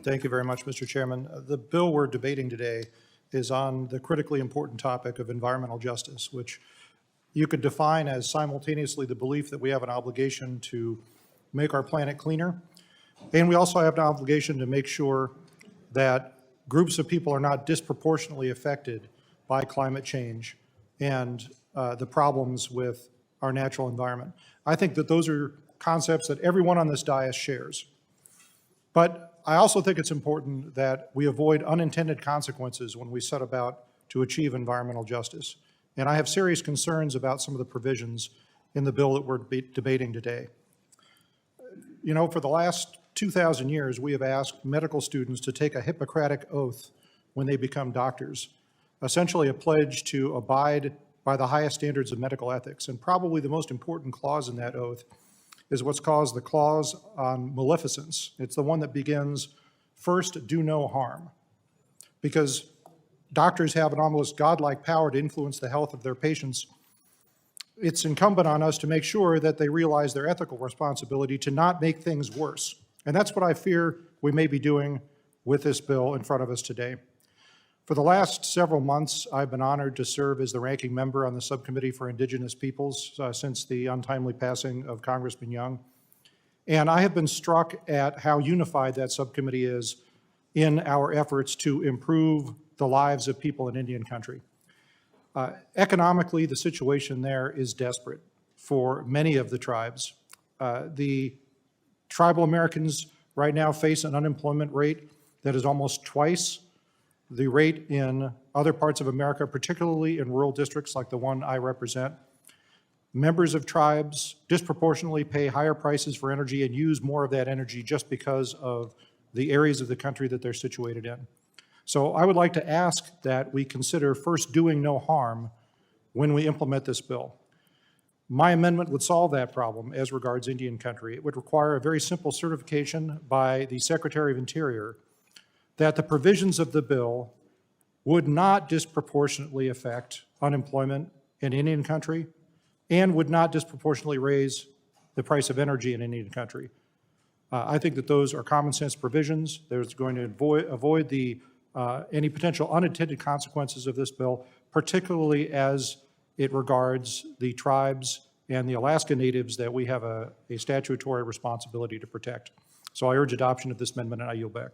Thank you very much, Mr. Chairman. The bill we're debating today is on the critically important topic of environmental justice, which you could define as simultaneously the belief that we have an obligation to make our planet cleaner, and we also have an obligation to make sure that groups of people are not disproportionately affected by climate change and the problems with our natural environment. I think that those are concepts that everyone on this dais shares. But I also think it's important that we avoid unintended consequences when we set about to achieve environmental justice. And I have serious concerns about some of the provisions in the bill that we're debating today. You know, for the last 2,000 years, we have asked medical students to take a Hippocratic oath when they become doctors, essentially a pledge to abide by the highest standards of medical ethics. And probably the most important clause in that oath is what's called the clause on maleficence. It's the one that begins, first, do no harm. Because doctors have an almost godlike power to influence the health of their patients, it's incumbent on us to make sure that they realize their ethical responsibility to not make things worse. And that's what I fear we may be doing with this bill in front of us today. For the last several months, I've been honored to serve as the ranking member on the Subcommittee for Indigenous Peoples since the untimely passing of Congressman Young. And I have been struck at how unified that subcommittee is in our efforts to improve the lives of people in Indian country. Economically, the situation there is desperate for many of the tribes. The tribal Americans right now face an unemployment rate that is almost twice the rate in other parts of America, particularly in rural districts like the one I represent. Members of tribes disproportionately pay higher prices for energy and use more of that energy just because of the areas of the country that they're situated in. So I would like to ask that we consider first doing no harm when we implement this bill. My amendment would solve that problem as regards Indian country. It would require a very simple certification by the Secretary of Interior that the provisions of the bill would not disproportionately affect unemployment in Indian country and would not disproportionately raise the price of energy in Indian country. I think that those are common sense provisions. There's going to avoid the any potential unintended consequences of this bill, particularly as it regards the tribes and the Alaska Natives that we have a statutory responsibility to protect. So I urge adoption of this amendment, and I yield back.